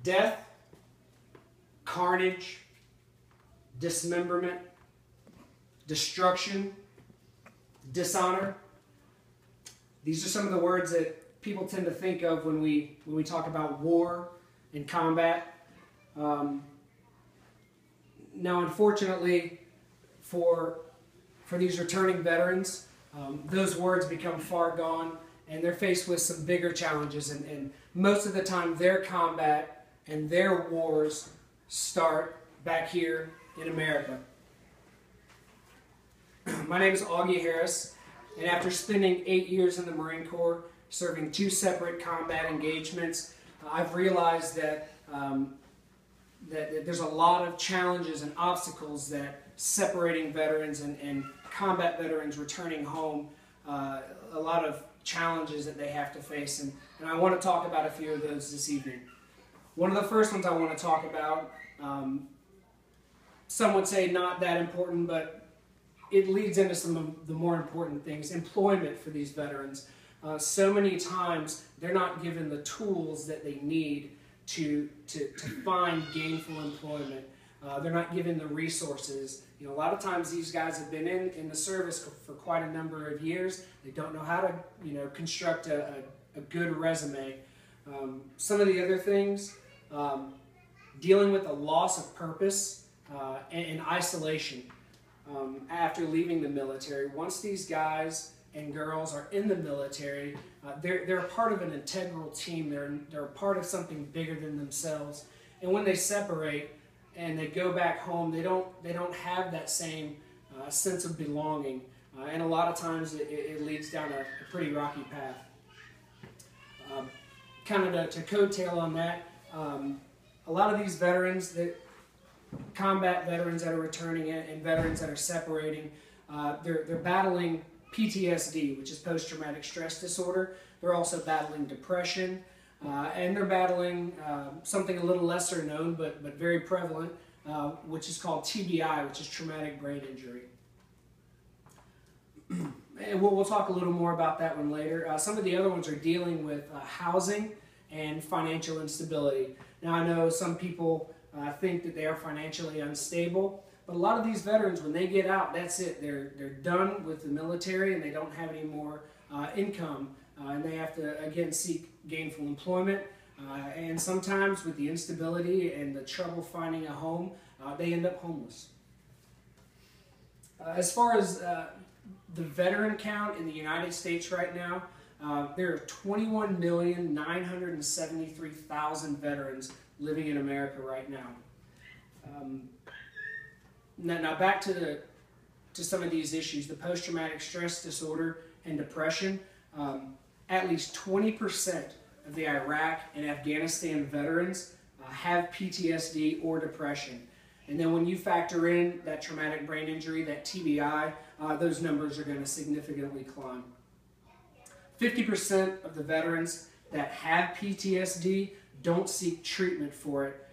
Death, carnage, dismemberment, destruction, dishonor. These are some of the words that people tend to think of when we talk about war and combat. Now, unfortunately, for these returning veterans, those words become far gone, and they're faced with some bigger challenges. And most of the time, their combat and their wars start back here in America. My name is Augie Harris, and after spending 8 years in the Marine Corps, serving 2 separate combat engagements, I've realized that that there's a lot of challenges and obstacles that separating veterans and combat veterans returning home, a lot of challenges that they have to face, and I want to talk about a few of those this evening. One of the first ones I want to talk about, some would say not that important, but it leads into some of the more important things. Employment for these veterans. So many times they're not given the tools that they need to find gainful employment. They're not given the resources. You know, a lot of times these guys have been in the service for quite a number of years. They don't know how to, construct a good resume. Some of the other things, dealing with a loss of purpose and isolation after leaving the military. Once these guys and girls are in the military, they're a part of an integral team. They're a part of something bigger than themselves. And when they separate and they go back home, they don't have that same sense of belonging. And a lot of times it leads down a pretty rocky path. Kind of to coattail on that, a lot of these veterans, combat veterans that are returning and veterans that are separating, they're battling PTSD, which is post-traumatic stress disorder. They're also battling depression, and they're battling something a little lesser known but very prevalent, which is called TBI, which is traumatic brain injury. And we'll talk a little more about that one later. Some of the other ones are dealing with housing and financial instability. Now, I know some people think that they are financially unstable, but a lot of these veterans, when they get out, that's it. They're done with the military and they don't have any more income, and they have to again seek gainful employment. And sometimes with the instability and the trouble finding a home, they end up homeless. As far as the veteran count in the United States right now, there are 21,973,000 veterans living in America right now. Now back to some of these issues, the post-traumatic stress disorder and depression. At least 20% of the Iraq and Afghanistan veterans have PTSD or depression. And then when you factor in that traumatic brain injury, that TBI, those numbers are going to significantly climb. 50% of the veterans that have PTSD don't seek treatment for it,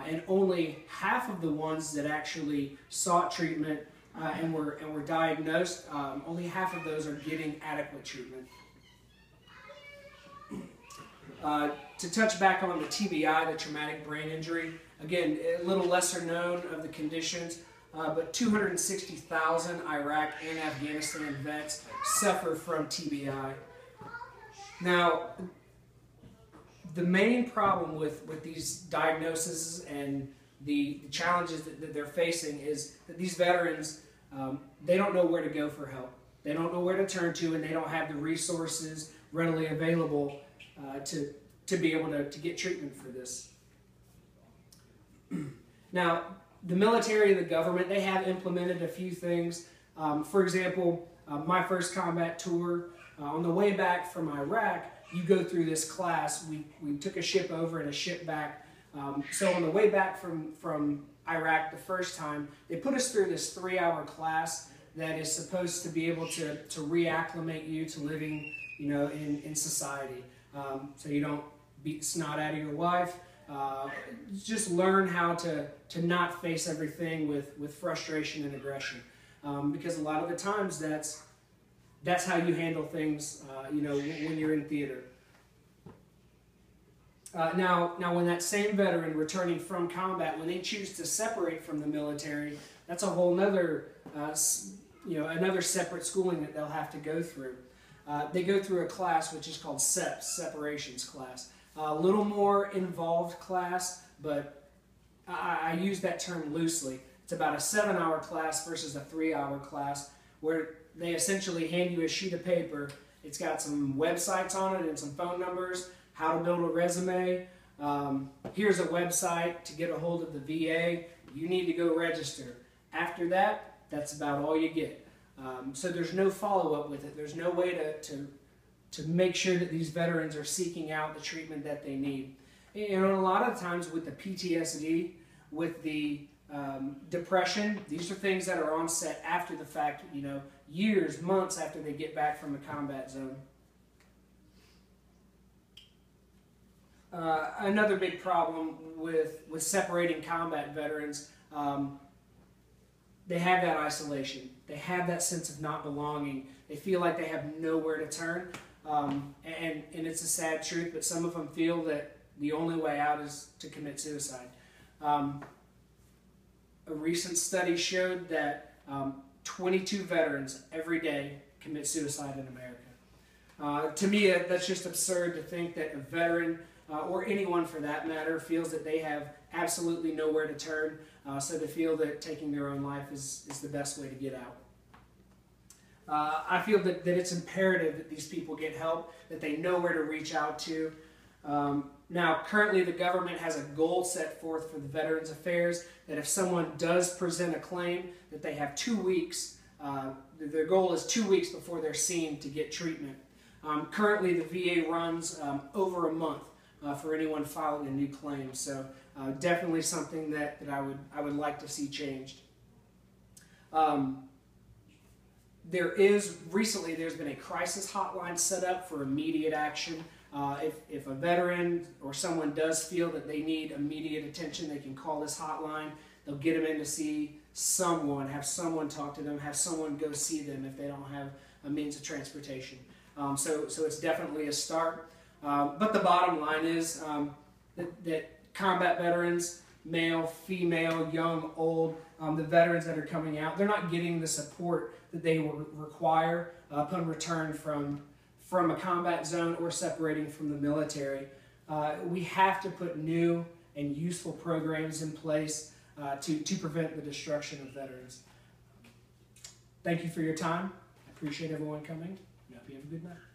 and only half of the ones that actually sought treatment and were diagnosed, only half of those are getting adequate treatment. To touch back on the TBI, the traumatic brain injury, again, a little lesser known of the conditions, but 260,000 Iraq and Afghanistan vets suffer from TBI. Now, the main problem with these diagnoses and the challenges that they're facing is that these veterans, they don't know where to go for help. They don't know where to turn to, and they don't have the resources readily available to be able to get treatment for this. Now, the military and the government, they have implemented a few things. For example, my first combat tour, on the way back from Iraq, you go through this class. We took a ship over and a ship back. So on the way back from Iraq the first time, they put us through this 3-hour class that is supposed to be able to reacclimate you to living, in society. So you don't beat the snot out of your wife. Just learn how to not face everything with frustration and aggression. Because a lot of the times that's how you handle things, when you're in theater. Now, when that same veteran returning from combat, when they choose to separate from the military, that's a whole nother, another separate schooling that they'll have to go through. They go through a class which is called SEPS, separations class. A little more involved class, but I use that term loosely. It's about a 7-hour class versus a 3-hour class, where they essentially hand you a sheet of paper. It's got some websites on it and some phone numbers, how to build a resume. Here's a website to get a hold of the VA. You need to go register. After that, that's about all you get. So there's no follow-up with it. There's no way to make sure that these veterans are seeking out the treatment that they need. And a lot of times with the PTSD, with the depression, these are things that are onset after the fact, years, months after they get back from a combat zone. Another big problem with separating combat veterans, they have that isolation. They have that sense of not belonging. They feel like they have nowhere to turn. And it's a sad truth, but some of them feel that the only way out is to commit suicide. A recent study showed that 22 veterans every day commit suicide in America. To me, that's just absurd to think that a veteran, or anyone for that matter, feels that they have absolutely nowhere to turn, so to feel that taking their own life is the best way to get out. I feel that it's imperative that these people get help, that they know where to reach out to. Now, currently the government has a goal set forth for the Veterans Affairs that if someone does present a claim, that they have 2 weeks. Their goal is 2 weeks before they're seen to get treatment. Currently the VA runs over a month for anyone filing a new claim, so definitely something that I would like to see changed. Recently there's been a crisis hotline set up for immediate action. If a veteran or someone does feel that they need immediate attention, they can call this hotline. They'll get them in to see someone, have someone talk to them, have someone go see them if they don't have a means of transportation. So it's definitely a start. But the bottom line is that combat veterans, male, female, young, old, the veterans that are coming out, they're not getting the support that they will require upon return from a combat zone or separating from the military. We have to put new and useful programs in place to prevent the destruction of veterans. Thank you for your time. I appreciate everyone coming. I hope you have a good night.